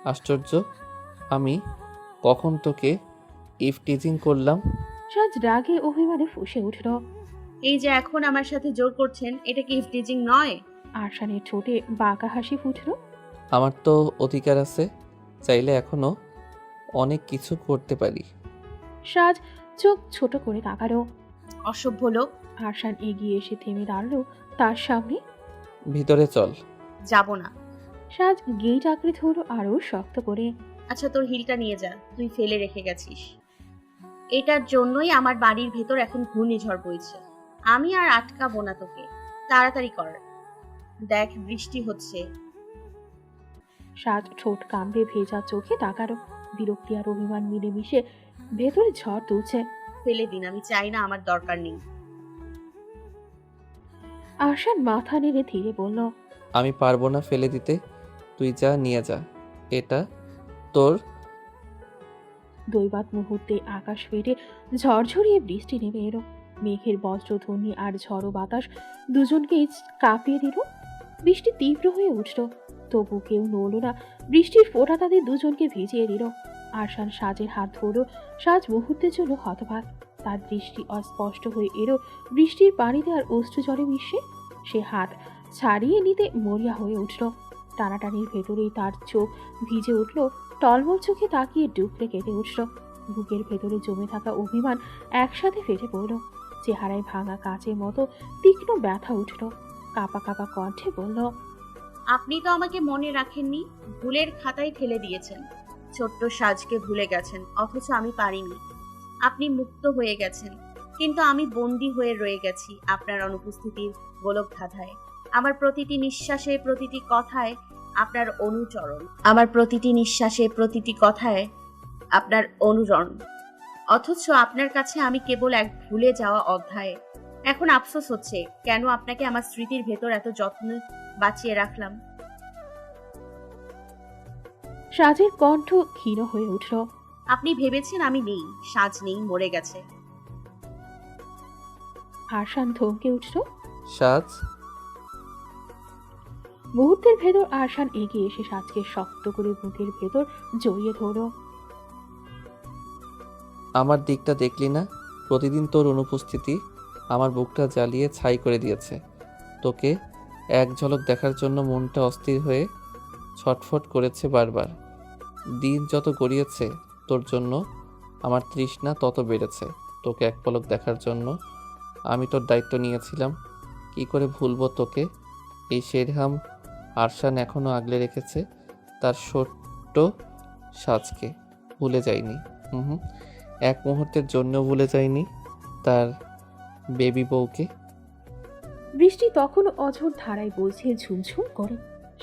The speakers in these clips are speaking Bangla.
আশ্চর্য, আমি কখন তোকে ইফ টিজিং করলাম? সাজ রাগে অভিমানে ফুঁসে উঠল। এই যে এখন আমার সাথে জোর করছেন, এটা কি ইফটিজিং নয়? আরশানের ঠোঁটে বাঁকা হাসি ফুটল। আমার তো অধিকার আছে, চাইলে এখনো অনেক কিছু করতে পারি। সাজ চোখ ছোট করে তাকালো। অসভ্য লোক। আরশান এগিয়ে এসে থেমে দাঁড়ালো তার সামনে। ভিতরে চল। যাব না। সাজ গেট আঁকড়ে ধরল আরো শক্ত করে। আচ্ছা, তোর হিলটা নিয়ে যা, তুই ফেলে রেখে গেছিস। এটার জন্যই আমার বাড়ির ভেতর এখন ঘূর্ণিঝড় বইছে। আমি আর আটকাবো না তোকে, তাড়াতাড়ি কর। দেখ বৃষ্টি হচ্ছে। সাজ ঠোঁট কামড়ে ভেজা চোখে তাকালো। বিরক্তি আর অভিমান মিলেমিশে ভেতরে ঝড় তুলছে। ফেলে দিন, আমি চাই না, আমার দরকার নেই। আরশান মাথা নেড়ে ধীরে বলল, আমি পারবো না ফেলে দিতে, তুই যা নিয়ে যা। এটা তোর। দৈবাত মুহূর্তে আকাশ ফেটে ঝড়ঝড়িয়ে বৃষ্টি নেমে এলো। মেঘের বজ্রধ্বনি আর ঝড়ো বাতাস দুজনকেই কাঁপিয়ে দিল। বৃষ্টি তীব্র হয়ে উঠল, তবু কেউ নড়ল না। বৃষ্টির ফোঁটা তাদের দুজনকে ভিজিয়ে দিল। আরশান সাজের হাত ধরল। সাজ মুহূর্তের জন্য হতবাক। তার দৃষ্টি অস্পষ্ট হয়ে এলো বৃষ্টির পানিতে আর অশ্রু জলে মিশে। সে হাত ছাড়িয়ে নিতে মরিয়া হয়ে উঠল। টানাটানির ভেতরেই তার চোখ ভিজে উঠল। টলমল চোখে তাকিয়ে ডুকরে কেঁদে উঠল। বুকের ভেতরে জমে থাকা অভিমান একসাথে ফেটে পড়ল। চেহারায় ভাঙা কাচের মতো তীক্ষ্ণ ব্যথা উঠল। কাঁপা কাঁপা কণ্ঠে বলল, আপনি তো আমাকে মনে রাখেননি, ভুলের খাতায় ফেলে দিয়েছেন। ছোট্ট সাজকে ভুলে গেছেন, অথচ আমি পারিনি। আপনি মুক্ত হয়ে গেছেন, কিন্তু আমি বন্দী হয়ে রয়ে গেছি আপনার অনুপস্থিতির গোলক ধাঁধায়। আমার প্রতিটি নিঃশ্বাসে, প্রতিটি কথায় আপনার অনুচরণ। আমার প্রতিটি নিঃশ্বাসে, প্রতিটি কথায় আপনার অনুরণ। অথচ আপনার কাছে আমি কেবল এক ভুলে যাওয়া অধ্যায়। এখন আফসোস হচ্ছে, কেন আপনাকে আমার স্মৃতির ভেতর এত যত্ন বাঁচিয়ে রাখলাম। সাজের কণ্ঠ ক্ষীণ হয়ে উঠল। আপনি ভেবেছেন আমি নেই, সাজ নেই, মরে গেছে। আরশান থমকে উঠল। সাজ। মুহূর্তের ভেতর আরশান এগিয়ে এসে সাজকে শক্ত করে বুকের ভেতর জড়িয়ে ধরল। আমার দিকটা দেখলি না? প্রতিদিন তোর অনুপস্থিতি আমার বুকটা জ্বালিয়ে ছাই করে দিয়েছে। তোকে এক ঝলক দেখার জন্য মনটা অস্থির হয়ে ছটফট করেছে বারবার। দিন যত গড়িয়েছে তোর জন্য আমার তৃষ্ণা তত বেড়েছে। তোকে এক পলক দেখার জন্য আমি তোর দায়িত্ব নিয়েছিলাম। কি করে ভুলবো তোকে? এই শেরহাম আরশান এখনো আগলে রেখেছে তার ছোট্ট সাজকে। ভুলে যায়নি। হুম, এক মুহূর্তের জন্য ভুলে যায়নি তার বেবি বউকে। বৃষ্টি তখনও অঝোর ধারায় বইছে ঝুমঝুম করে।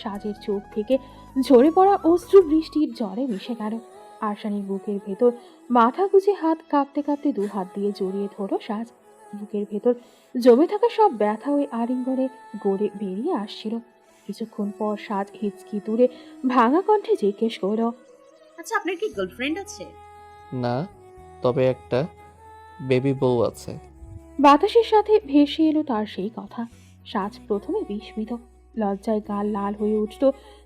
সাজের চোখ থেকে ঝরে পড়া অশ্রু বৃষ্টির জলে মিশে গেল। আরশানের বুকের ভেতর মাথা গুজে হাত কাঁপতে কাঁপতে দু হাত দিয়ে জড়িয়ে ধরল সাজ। বুকের ভেতর জমে থাকা সব ব্যথা ওই আলিঙ্গনে গড়ে বেরিয়ে আসছিল। কিছুক্ষণ পর সাজ হিচকি তুলে ভাঙা কণ্ঠে জিজ্ঞেস করল, আচ্ছা, আপনার কি গার্লফ্রেন্ড আছে? না, তবে একটা বেবি বউ আছে। বাতাসের সাথে ভেসে এলো তার সেই কথা। সাজ প্রথমে বিস্মিত, লজ্জায় গাল লাল হয়ে উঠল,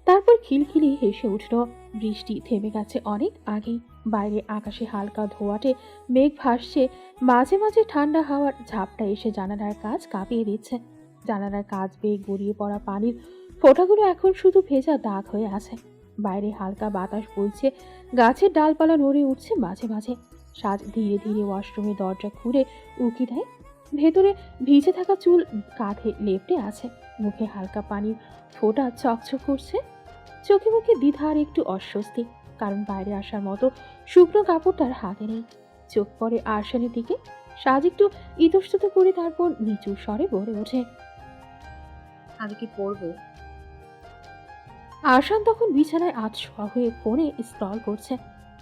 তারপর খিলখিলি হেসে উঠল। বৃষ্টি থেমে গেছে অনেক আগেই। বাইরে আকাশে হালকা ধোঁয়াটে মেঘ ভাসছে। মাঝে মাঝে ঠান্ডা হাওয়ার ঝাপটা এসে জানালার কাজ কাঁপিয়ে দিচ্ছে। জানালার কাজ বেয়ে গড়িয়ে পড়া পানির ফোঁটাগুলো এখন শুধু ভেজা দাগ হয়ে আছে। বাইরে হালকা বাতাস বইছে, গাছের ডালপালা নড়ে উঠছে মাঝে মাঝে। সাজ ধীরে ধীরে ওয়াশরুমের দরজা খুলে উকি দেয়। ভেতরে ভিজে থাকা চুল কাঁধে লেপটে আছে, মুখে হালকা পানির ফোঁটা চকচক করছে। চোখে মুখে দ্বিধা আর একটু অস্বস্তি, কারণ বাইরে আসার মতো শুকনো কাপড় তার হাতে নেই। চোখ পড়ে আরশানের দিকে। সাজ একটু ইতস্তত করে তারপর নিচু স্বরে বলে ওঠে, আমি কি পরবো? আরশান তখন বিছানায় আধশোয়া হয়ে ফোনে স্ক্রল করছে।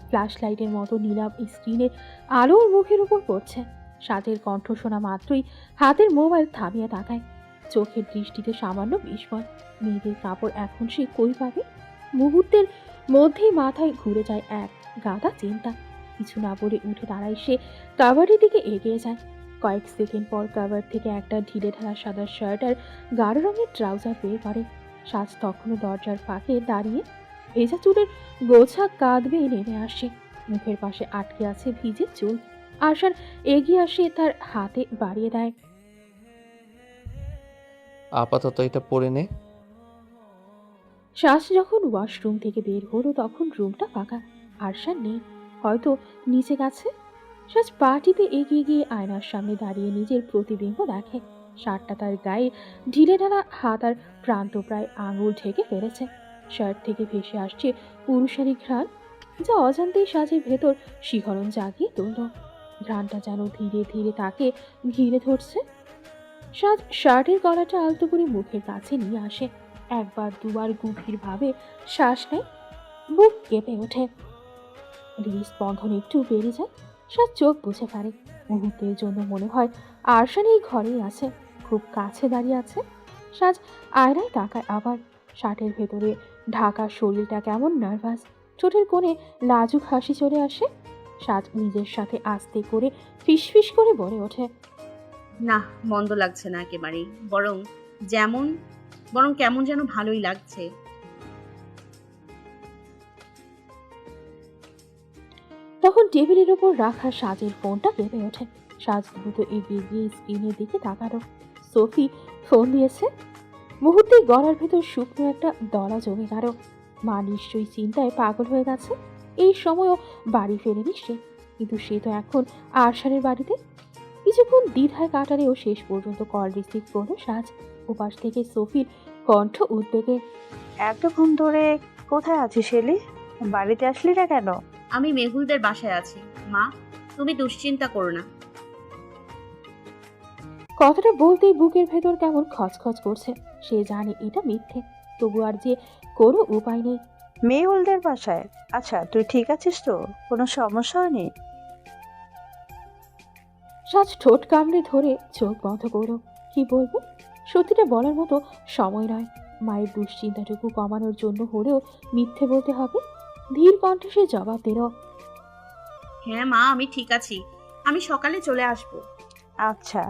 ফ্ল্যাশ লাইটের মতো নীলাভ স্ক্রিনে আলো ওর মুখের উপর পড়ছে। সাজের কণ্ঠ শোনা মাত্রই হাতের মোবাইল থামিয়ে তাকায়। চোখের দৃষ্টিতে সামান্য বিস্ময়। মেয়েদের কাপড় এখন সে কই পাবে? মুহূর্তের মধ্যেই মাথায় ঘুরে যায় এক গাদা চিন্তা। কিছু না বলে উঠে দাঁড়ায় সে, কাভারের দিকে এগিয়ে যায়। কয়েক সেকেন্ড পর কাভার থেকে একটা ঢিলে ঢালা সাদা শার্ট আর গাঢ় রঙের ট্রাউজার বের করে। সাজ তখনও দরজার ফাঁকে দাঁড়িয়ে। ভেজা চুলের গোছা কাঁধ বেয়ে নেমে আসে। মুখের পাশে আটকে আছে ভিজে চুল। আরশান এগিয়ে আসে, তার হাতে বাড়িয়ে দেয়। আপাতত এটা পরে নে। শ্বাস যখন ওয়াশরুম থেকে বের হলো তখন রুমটা ফাঁকা। আরশান নেই, হয়তো নিচে গেছে। শ্বাস পা টিপে এগিয়ে গিয়ে আয়নার সামনে দাঁড়িয়ে নিজের প্রতিবিম্ব দেখে। শার্টটা তার গায়ে ঢিলে ঢালা, হাত আর প্রান্ত প্রায় আঙুল ঢেকে ফেলেছে। শার্ট থেকে ভেসে আসছে পুরুষালী ঘ্রাণ, যা অজান্তেই সাজের ভেতর শিহরণ জাগিয়ে তুলল। ঘ্রাণটা যেন ধীরে ধীরে তাকে ঘিরে ধরছে। সাজ শার্টের গলাটা আলতো করে মুখের কাছে নিয়ে আসে। একবার দুবার গভীরভাবে শ্বাস নেয়, বুক কেঁপে ওঠে, হৃদস্পন্দন একটু বেড়ে যায়। সাজ চোখ বুঝে পারে। মুহূর্তের জন্য মনে হয় আরশান এই ঘরেই আছে, খুব কাছে দাঁড়িয়ে আছে। সাজ আয়নায় তাকায় আবার। শার্টের ভেতরে ঢাকা শরীরটা কেমন নার্ভাস, ঠোঁটের কোণে লাজুক হাসি চলে আসে। সাজ নিজের সাথে আস্তে করে ফিসফিস করে বলে ওঠে, না, মন্দ লাগছে না একেবারেই, যেমন বরং কেমন যেন ভালোই লাগছে। তখন টেবিলের ওপর রাখা সাজের ফোনটা কেঁপে ওঠে। সাজ দ্রুত এগিয়ে গিয়ে স্ক্রিনের দিকে তাকালো। সোফি ফোন দিয়েছে। মুহূর্তে গলার ভেতর শুকনো একটা দলা জমে গেল। মা নিশ্চয়ই চিন্তায় পাগল হয়ে গেছে। এই সময়ও বাড়ি ফেরেনি সে, কিন্তু সে তো এখন আরশানের বাড়িতে। কিছুক্ষণ দ্বিধায় কাটালেও শেষ পর্যন্ত কল রিসিভ করলো সাজ। ওপাশ থেকে সোফির কণ্ঠ উদ্বেগে, এতক্ষণ ধরে কোথায় আছিস শেলি? বাড়িতে আসলি না কেন? আমি মেহুলদের বাসায় আছি মা, তুমি দুশ্চিন্তা করো না। কথাটা বলতেই বুকের ভেতর কেমন খচখচ করছে। সে জানে এটা মিথ্যে, তবু আর যে কোনো উপায় নেই। মেহুলদের বাসায়? আচ্ছা, তুই ঠিক আছিস তো? কোনো সমস্যা হয়নি? সাজ ঠোঁট কামড়ে ধরে চোখ বন্ধ করল। কি বলবো, সত্যিটা বলার মতো সময় নয়। মায়ের দুশ্চিন্তাটুকু কমানোর জন্য হলেও মিথ্যে বলতে হবে। ধীর কণ্ঠে সে জবাব দিল, হ্যাঁ মা, আমি ঠিক আছি, আমি সকালে চলে আসব। আচ্ছা।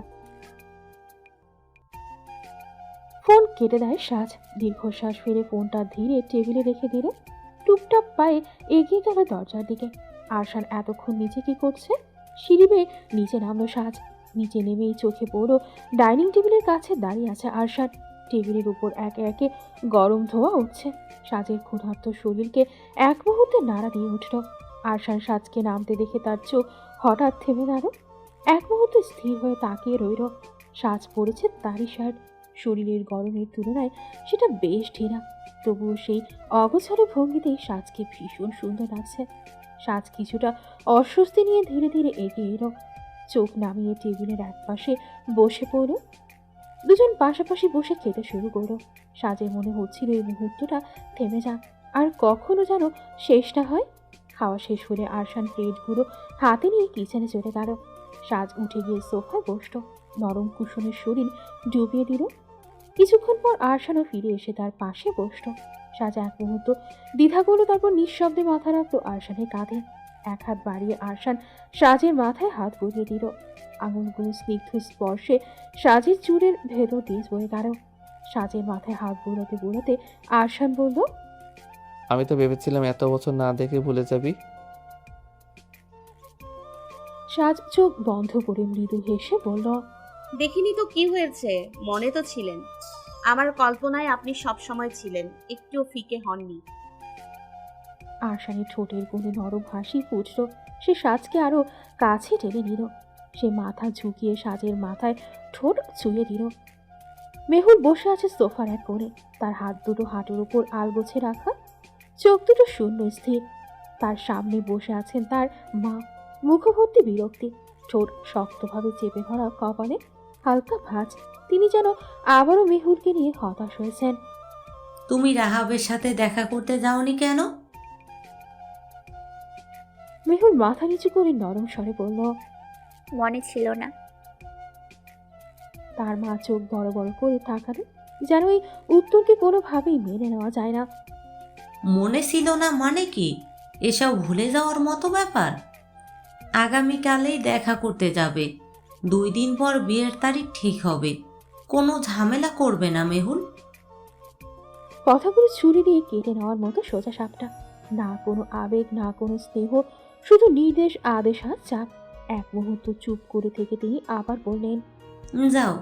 ফোন কেটে দেয় সাজ। দীর্ঘশ্বাস ফেলে ফোনটা ধীরে টেবিলে রেখে দিল। টুপটাপ পায়ে এগিয়ে গেল দরজার দিকে। আরশান এতক্ষণ নিচে কি করছে? সিঁড়ি বেয়ে নিচে নামলো সাজ। নিচে নেমেই চোখে পড়ল ডাইনিং টেবিলের কাছে দাঁড়িয়ে আছে আরশান। টেবিলের উপর একে একে গরম ধোয়া উঠছে। সাজের ক্ষুধার্ত শরীরকে এক মুহূর্তে নাড়া দিয়ে উঠল। আরশান সাজকে নামতে দেখে তার চোখ হঠাৎ থেমে গেল। এক মুহূর্তে স্থির হয়ে তাকিয়ে রইল। সাজ পড়েছে তারই শার্ট। শরীরের গরমের তুলনায় সেটা বেশ ঢিলা, তবুও সেই অগোছালো ভঙ্গিতেই সাজকে ভীষণ সুন্দর লাগছে। সাজ কিছুটা অস্বস্তি নিয়ে ধীরে ধীরে এগিয়ে এলো। চোখ নামিয়ে টেবিলের একপাশে বসে পড়ল। দুজন পাশাপাশি বসে খেতে শুরু করলো। সাজের মনে হচ্ছিল এই মুহূর্তটা থেমে যাক, আর কখনো যেন শেষ না হয়। খাওয়া শেষ হলে আরশান প্লেটগুলো হাতে নিয়ে কিচেনে চলে গেল। সাজ উঠে গিয়ে সোফায় বসল, নরম কুশনের শরীর ডুবিয়ে দিল। কিছুক্ষণ পর আরশানও ফিরে এসে তার পাশে বসল। সাজ এক মুহূর্ত দ্বিধা করলো, তারপর নিঃশব্দে মাথা রাখলো আরশানের কাঁধে। এক হাত বাড়িয়ে আরশান সাজের মাথায় হাত বুলিয়ে দিল। আঙুলগুলো স্নিগ্ধ স্পর্শে সাজের চুলের ভেতর দিয়ে বয়ে গেল। সাজের মাথায় হাত বুলাতে বুলাতে আরশান বলল, আমি তো ভেবেছিলাম এত বছর না দেখে ভুলে যাবি। সাজ চোখ বন্ধ করে মৃদু হেসে বলল, দেখিনি তো কি হয়েছে, মনে তো ছিলেন। আমার কল্পনায় আপনি সব সময় ছিলেন, একটুও ফিকে হননি। আরশানের ঠোঁটের কোণে নরম হাসি ফুটল। সে সাজকে আরো কাছে টেনে নিল। সে মাথা ঝুঁকিয়ে সাজের মাথায় ঠোঁট ছুঁয়ে দিল। মেহুল বসে আছে সোফার এক কোণে, তার হাত দুটো হাঁটুর উপর আলগোছে রাখা, চোখ দুটো শূন্য স্থির। তার সামনে বসে আছেন তার মা, মুখভর্তি বিরক্তি, ঠোঁট শক্তভাবে চেপে ধরা, কপালে হালকা ভাঁজ। তিনি যেন আবারও মেহুলকে নিয়ে হতাশ হয়েছেন। তুমি রাহাবের সাথে দেখা করতে যাওনি কেন? মেহুল মাথা নিচু করে নরম স্বরে বলল, মনে ছিল না। তার মা চোখ বড় বড় করে তাকালো, যেন এই উত্তরকে কোনোভাবেই মেনে নেওয়া যায় না। মনে ছিল না মানে কি? এসব ভুলে যাওয়ার মতো ব্যাপার? আগামীকালেই দেখা করতে যাবে, 2 দিন পর বিয়ের তারিখ ঠিক হবে। কোনো ঝামেলা করবে না মেহুল। কথাগুলো ছুরি দিয়ে কেটে নেওয়ার মতো সোজা সাপটা। না কোনো আবেগ, না কোনো স্নেহ, শুধু নির্দেশ, আদেশ আর চাপ। এক মুহূর্ত চুপ করে থেকে তিনি আবার বললেন, যাও,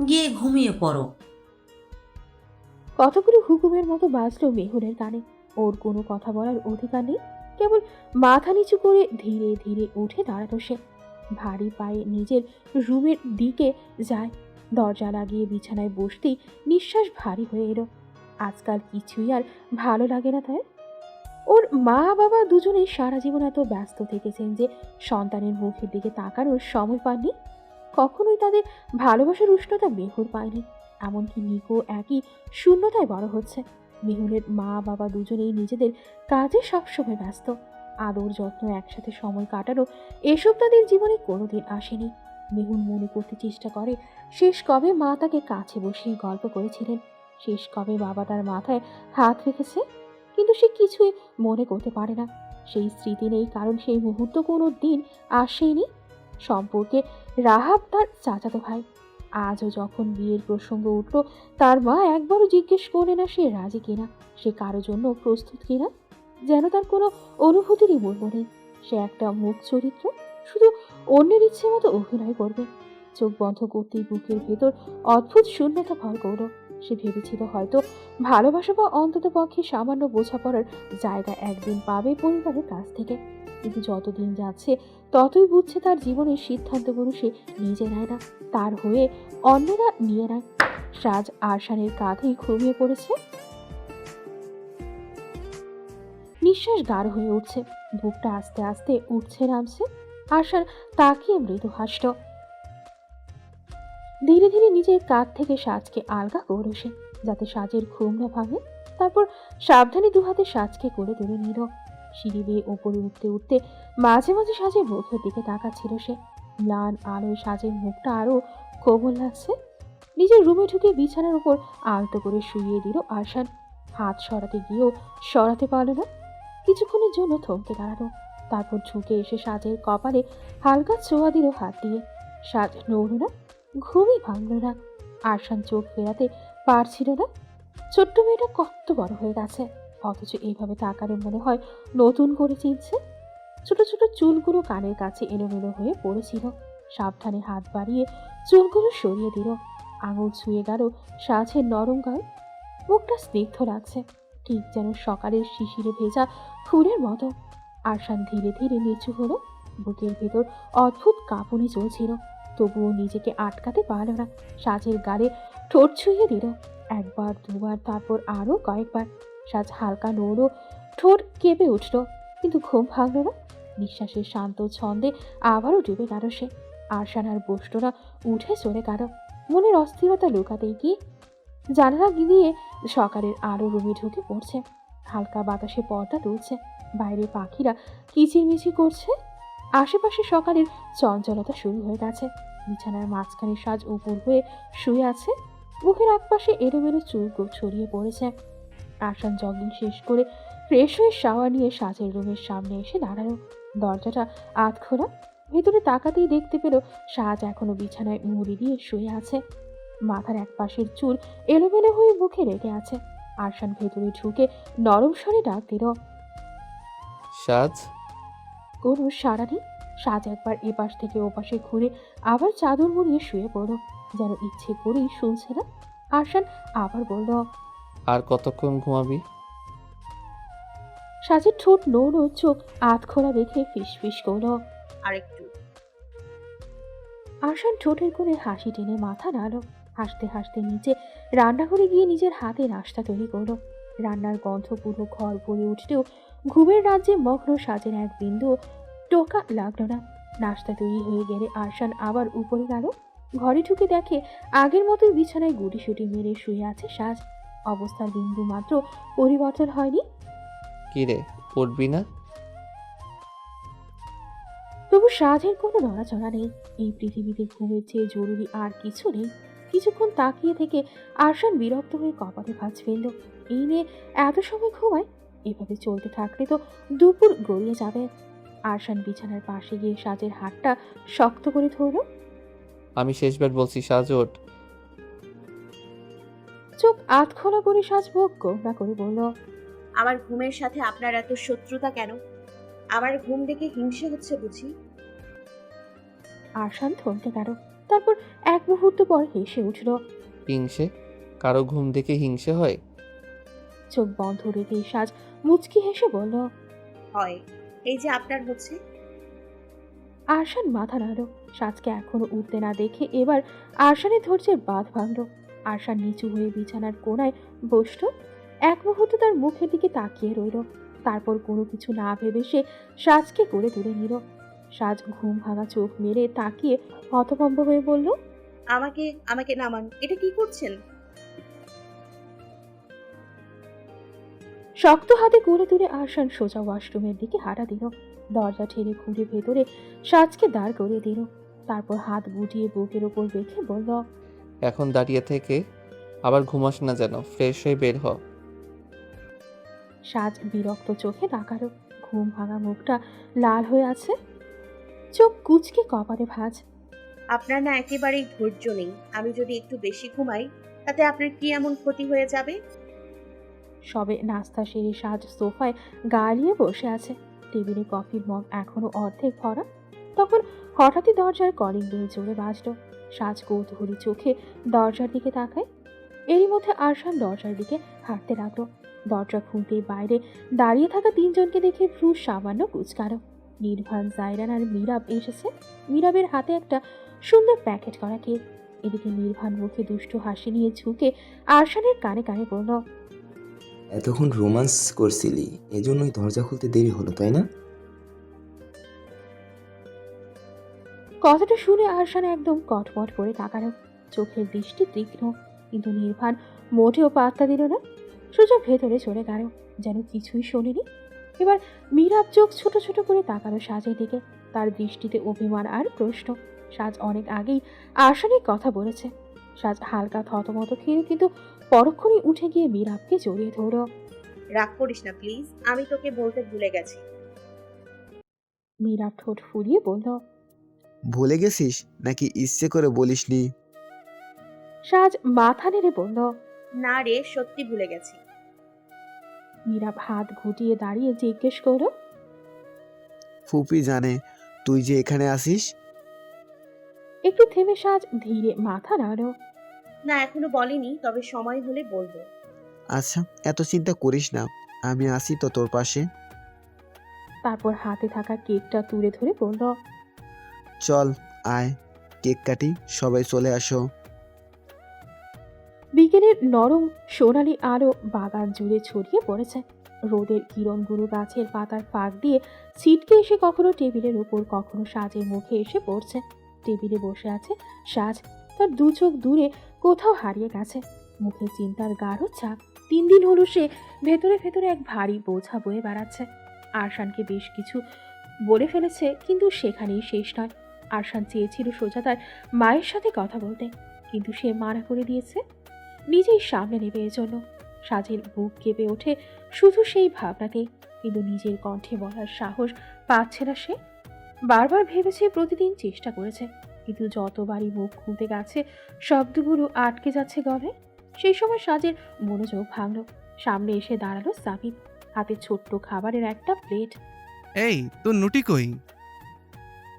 গিয়ে ঘুমিয়ে পড়ো। কথাগুলো হুকুমের মতো বাজলো মেহুরের কানে। ওর কোনো কথা বলার অধিকার নেই, কেবল মাথা নিচু করে ধীরে ধীরে উঠে দাঁড়ালো সে। ভারী পায়ে নিজের রুমের দিকে যায়। দরজা লাগিয়ে বিছানায় বসতেই নিঃশ্বাস ভারী হয়ে এলো। আজকাল কিছুই আর ভালো লাগে না তার। ওর মা বাবা দুজনেই সারা জীবন এত ব্যস্ত থেকেছেন যে সন্তানের মুখের দিকে তাকানোর সময় পাননি। কখনোই তাদের ভালোবাসার উষ্ণতা মেহুর পায়নি। এমনকি নিকো একই শূন্যতায় বড় হচ্ছে। মেহুরের মা বাবা দুজনেই নিজেদের কাজে সবসময় ব্যস্ত। আদর যত্ন, একসাথে সময় কাটানো, এসব তাদের জীবনে কোনোদিন আসেনি। মেহুর মনে করতে চেষ্টা করে শেষ কবে মা তাকে কাছে বসিয়ে গল্প করেছিলেন, শেষ কবে বাবা তার মাথায় হাত রেখেছে। কিন্তু সে কিছুই মনে করতে পারে না। সেই স্মৃতি নেই, কারণ সেই মুহূর্ত কোনো দিন আসেনি। সম্পর্কে রাহাব তার চাচাতো ভাই। আজও যখন বিয়ের প্রসঙ্গ উঠল, তার মা একবারও জিজ্ঞেস করে না সে রাজি কিনা, সে কারো জন্য প্রস্তুত কিনা। যেন তার কোনো অনুভূতিরই মূল্য নেই। সে একটা মুখ চরিত্র, শুধু অন্যের ইচ্ছে মতো অভিনয় করবে। চোখ বন্ধ করতেই বুকের ভেতর অদ্ভুত শূন্যতা ভর করল। সে ভেবেছিল হয়তো ভালোবাসা বা অন্তত পক্ষে সামান্য বোঝাপড়ার জায়গা একদিন পাবে পরিবারের কাছ থেকে। কিন্তু যতদিন যাচ্ছে ততই বুঝছে তার জীবনের সিদ্ধান্তগুলো সে নিজে নেয় না, তার হয়ে অন্যরা নিয়ে নেয়। সাজ আরশানের কাঁধেই ঘুমিয়ে পড়েছে। নিঃশ্বাস গাঢ় হয়ে উঠছে, বুকটা আস্তে আস্তে উঠছে নামছে। আরশান তাকিয়ে মৃদু হাসল। ধীরে ধীরে নিজের কাঁধ থেকে সাজকে আলগা করল সে, যাতে সাজের ঘুম না ভাঙে। তারপর সাবধানে দুহাতে সাজকে করে তুলে নিল। সিঁড়ি বেয়ে ওপরে উঠতে উঠতে মাঝে মাঝে সাজের মুখের দিকে তাকাচ্ছিল সে। ম্লান আলোয় সাজের মুখটা আরো কোমল লাগছে। নিজের রুমে ঢুকে বিছানার উপর আলতো করে শুইয়ে দিল আরশান। হাত সরাতে গিয়েও সরাতে পারল না। কিছুক্ষণের জন্য থমকে দাঁড়ালো, তারপর ঝুঁকে এসে সাজের কপালে হালকা ছোঁয়া দিল হাত দিয়ে। সাজ নড়ল না, ঘুমই ভাঙল না। আরশান চোখ ফেরাতে পারছিল না। ছোট্ট মেয়েটা কত বড় হয়ে গেছে, অথচ এইভাবে তাকালে মনে হয় নতুন করে চিনছে। ছোট ছোট চুলগুলো কানের কাছে এলোমেলো হয়ে পড়েছিল। সাবধানে হাত বাড়িয়ে চুলগুলো সরিয়ে দিল। আঙুল ছুঁয়ে গেল সাজের নরম গাল। মুখটা স্নিগ্ধ লাগছে, ঠিক যেন সকালের শিশিরে ভেজা ফুলের মতো। আরশান ধীরে ধীরে নিচু হলো। বুকের ভেতর অদ্ভুত কাঁপুনি চলছিল, তবুও নিজেকে আটকাতে পারল না। সাজের গালে ঠোঁট ছুঁয়ে দিল, একবার দুবার, তারপর আরো কয়েকবার। সাজ হালকা নড়ল, ঠোঁট কেঁপে উঠল, কিন্তু ঘুম ভাঙল না। নিঃশ্বাসের শান্ত ছন্দে আবারও ডুবে গেল সে। আরশান আর বসল না, উঠে চলে গেল। মনের অস্থিরতা লুকাতেই কি জানালা দিয়ে সকালের আলো রুমে ঢুকে পড়ছে। হালকা বাতাসে পর্দা তুলছে, বাইরে পাখিরা কিচিরমিচির করছে। আশেপাশে সকালের চঞ্চলতা শুরু হয়ে গেছে। বিছানার মাঝখানে সাজ উপর হয়ে শুয়ে আছে, মুখের একপাশে এলোমেলো চুল ছড়িয়ে পড়েছে। আরশান জগিং শেষ করে ফ্রেশ হয়ে শাওয়ার নিয়ে সাজের রুমের সামনে এসে দাঁড়ালো। দরজাটা আধ খোলা। ভেতরে তাকাতেই দেখতে পেল সাজ এখনো বিছানায় মুড়ি দিয়ে শুয়ে আছে। মাথার এক পাশের চুল এলোমেলো হয়ে মুখে রেখে আছে। আরশান ভেতরে ঢুকে নরম স্বরে ডাক দিল। সাজ। কোনো সাড়া নেই। সাজ একবার এপাশ থেকে ওপাশে ঘুরে আবার চাদর মুড়িয়ে শুয়ে পড়ল, যেন ইচ্ছে করেই শুনছে না। আরশান আবার বলল, আর কতক্ষণ ঘুমাবি? সাজের ঠোঁট নড়ল, চোখ আধ খোলা রেখে ফিস ফিস করল। আরেকটু। আরশান ঠোঁটের কোণে হাসি টেনে মাথা নাড়ল। হাসতে হাসতে নিচে রান্নাঘরে গিয়ে নিজের হাতে নাস্তা তৈরি করলো। রান্নার গন্ধ পুরো ঘর ভরে উঠলেও ঘুমের রাজ্যে মগ্ন সাজের এক বিন্দু টোকা লাগলো না। নাস্তা তৈরি হয়ে গেলে আরশান আবার উপরে গেল। ঘরে ঢুকে দেখে আগের মতোই বিছানায় গুটিসুটি মেরে শুয়ে আছে সাজ। অবস্থার বিন্দু মাত্র পরিবর্তন হয়নি। কি রে, উঠবি না? তবু সাজের কোনো নড়াচড়া নেই। এই পৃথিবীতে ঘুমের চেয়ে জরুরি আর কিছু নেই। কিছুক্ষণ তাকিয়ে থেকে আরশান বিরক্ত হয়ে কপালে ভাঁজ ফেলল। এই মেয়ে এত সময় ঘুমায়, এভাবে চলতে থাকলে তো দুপুর গড়িয়ে যাবে। আরশান বিছানার পাশে গিয়ে সাজের হাতটা শক্ত করে ধরল। আমি শেষবার বলছি, সাজ ওঠ। চোখ আধখোলা করে সাজ মুখ গোমরা করে বলল, আমার ঘুমের সাথে আপনার এত শত্রুতা কেন? আমার ঘুম দেখে হিংসে হচ্ছে বুঝি? আরশান থমকে গেল। তারপর এক মুহূর্ত পর হেসে উঠল। হিংসে? কারো ঘুম দেখে হিংসে হয়? চোখ বন্ধ রেখে সাজ মুচকি হেসে বলল। হয়, এই যে আপনার হচ্ছে। আরশান মাথা নাড়ল। সাজকে এখনো উঠতে না দেখে এবার আরশানের ধৈর্যের বাঁধ ভাঙল। আরশান নিচু হয়ে বিছানার কোণায় বসল। এক মুহূর্তে তার মুখের দিকে তাকিয়ে রইল। তারপর কোনো কিছু না ভেবে সে সাজকে করে তুলে নিল। সাজ ঘুম ভাঙা চোখ মেরে তাকিয়ে হতভম্ব হয়ে বলল, আমাকে আমাকে নামান। এটা কি করছেন? শক্ত হাতে করে তুলে আরশান সোজা ওয়াশরুমের দিকে হাঁটা দিল। দরজা ঠেলে খুঁড়ে ভেতরে সাজকে দাঁড় করিয়ে দিল। তারপর হাত গুটিয়ে বুকের ওপর রেখে বলল, এখন দাঁড়িয়ে থেকে আবার ঘুমাস না যেন, ফ্রেশ হয়ে বের হ। সাজ বিরক্ত চোখে তাকালো। ঘুম ভাঙা মুখটা লাল হয়ে আছে, চোখ কুচকে কপালে ভাঁজ। আপনার না একেবারেই ধৈর্য নেই। আমি যদি একটু বেশি ঘুমাই তাতে আপনার কি এমন ক্ষতি হয়ে যাবে? সবে নাস্তা সেরে সাজ সোফায় গালিয়ে বসে আছে। টেবিলে কফির মগ এখনো অর্ধেক ভরা। তখন হঠাৎই দরজার কলিং বেল জোরে বাজলো। সাজ কৌতূহলী চোখে দরজার দিকে তাকায়। এরই মধ্যে আরশান দরজার দিকে হাঁটতে লাগলো। দরজা খুলতেই বাইরে দাঁড়িয়ে থাকা তিনজনকে দেখে ভ্রু সামান্য কুচকালো। নির্ভান, জায়রান আর মীরাব এসেছে। মীরাবের হাতে একটা সুন্দর প্যাকেট করা কেক। এদিকে নির্ভান মুখে দুষ্টু হাসি নিয়ে ঝুঁকে আরশানের কানে কানে বলল, এতক্ষণ রোমান্স করছিলি, এজন্যই দরজা খুলতে দেরি হলো, তাই না? কথাটা শুনে আরশান একদম কটমট করে তাকালো। চোখের দৃষ্টি তীক্ষ্ণ, কিন্তু নির্ভান মোটেও পাত্তা দিল না। সোজা ভেতরে চলে গেল, যেন কিছুই শোনেনি। এবার মীরাব চোখ ছোট ছোট করে তাকালো সাজের দিকে। তার দৃষ্টিতে অভিমান আর প্রশ্ন। সাজ অনেক আগেই আরশানের কথা বলেছে। সাজ হালকা থতমত খেয়ে কিন্তু পরক্ষণেই উঠে গিয়ে মীরাবকে জড়িয়ে ধরল। রাগ করিস না প্লিজ, আমি তোকে বলতে ভুলে গেছি। মীরাব ঠোঁট ফুলিয়ে বলল। ভুলে গেছিস নাকি ইচ্ছে করে বলিসনি? সাজ মাথা নেড়ে বলল। না রে, সত্যি ভুলে গেছি। মীরাব হাত ঘুটিয়ে দাঁড়িয়ে জিজ্ঞেস করল, ফুপি জানে তুই যে এখানে আসিস? একটু থেমে সাজ ধীরে মাথা নাড়ল। না, এখনো বলেনি, তবে সময় হলে বলবো। আচ্ছা, এত চিন্তা করিস না, আমি আসি তো তোর পাশে। তারপর হাতে থাকা কেকটা তুলে ধরে বলল, চল আয়, কেক কাটি, সবাই চলে আসো। বিকেলের নরম সোনালি আলো বাগান জুড়ে ছড়িয়ে পড়েছে। রোদের কিরণগুলো গাছের পাতার ফাঁক দিয়ে ছিটকে এসে কখনো টেবিলের উপর, কখনো সাজের মুখে এসে পড়ছে। টেবিলে বসে আছে সাজ, তার দু চোখ দূরে কোথাও হারিয়ে গেছে। মুখে চিন্তার গাঢ় ছাপ। 3 দিন হলো সে ভেতরে ভেতরে এক ভারী বোঝা বয়ে বেড়াচ্ছে। আরশানকে বেশ কিছু বলে ফেলেছে, কিন্তু সেখানেই শেষ নয়। আরশান চেয়েছিল সোজা তার মায়ের সাথে কথা বলতে, কিন্তু সে মানা করে দিয়েছে। নিজেই সামনে নেবে এজন্য। সাজের বুক কেঁপে ওঠে শুধু সেই ভাবনাতেই, কিন্তু নিজের কণ্ঠে বলার সাহস পাচ্ছে না সে। বারবার ভেবেছে, প্রতিদিন চেষ্টা করেছে, কিন্তু যতবারই মুখ খুলতে গেছে শব্দগুলো আটকে যাচ্ছে গলায়। সেই সময় সাজের মনোযোগ ভাঙল। সামনে এসে দাঁড়ালো সাবিত, হাতে ছোট্ট খাবারের একটা প্লেট। এই তোর নুটি কই?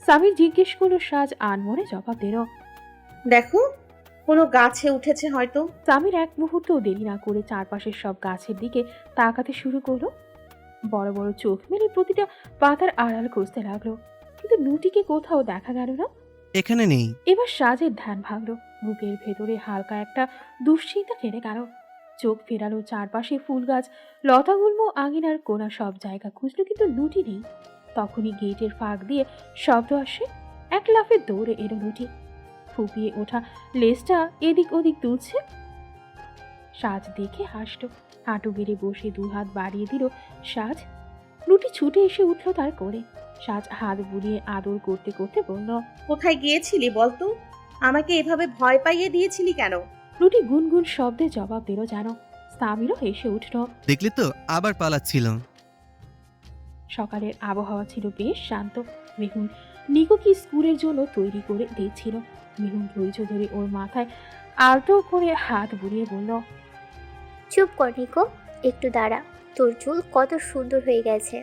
সাবির জিজ্ঞেস করলো। সাজ আনমনে জবাব দিল, দেখো, কোনো গাছে উঠেছে হয়তো। সামির এক মুহূর্ত দেরি না করে চারপাশের সব গাছের দিকে তাকাতে শুরু করলো। বড় বড় চোখ মেলে প্রতিটা পাতার আড়াল খুঁজতে লাগলো, কিন্তু নুটিকে কোথাও দেখা গেল না। এখানে নেই। এবার সাজের ধ্যান ভাঙলো। বুকের ভেতরে হালকা একটা দুশ্চিন্তা কেড়ে গেল। চোখ ফেরালো চারপাশে ফুল গাছ, লতাগুল্ম, আঙিনার কোনা সব জায়গা খুঁজলো, কিন্তু নুটি নেই। তখনই গেটের ফাঁক দিয়ে শব্দ আসে। এক লাফে দৌড়ে এলো নুটি। ফুপিয়ে ওঠা লেজটা এদিক ওদিক তুলছে। সাজ দেখে হাসল। হাঁটু গেড়ে বসে 2 হাত বাড়িয়ে দিল সাজ। নুটি ছুটে এসে উঠল তার কোলে। সাজ হাত বুলিয়ে আদর করতে করতে বলল, কোথায় গিয়েছিলি বলতো? আমাকে এভাবে ভয় পাইয়ে দিয়েছিলি কেন? নুটি গুনগুন শব্দে জবাব দিল যেন। সামিরও হেসে উঠল। দেখলি তো, আবার পালাচ্ছিল। সকালের আবহাওয়া ছিল বেশ শান্ত। মেহুন নিকোকে স্কুলের জন্য তৈরি করে দিচ্ছিল। মেহুন ধৈর্য ধরে ওর মাথায় আলতো করে হাত বুলিয়ে বলল, চুপ কর নিকো, একটু দাঁড়া। তোর চুল কত সুন্দর হয়ে গেছে।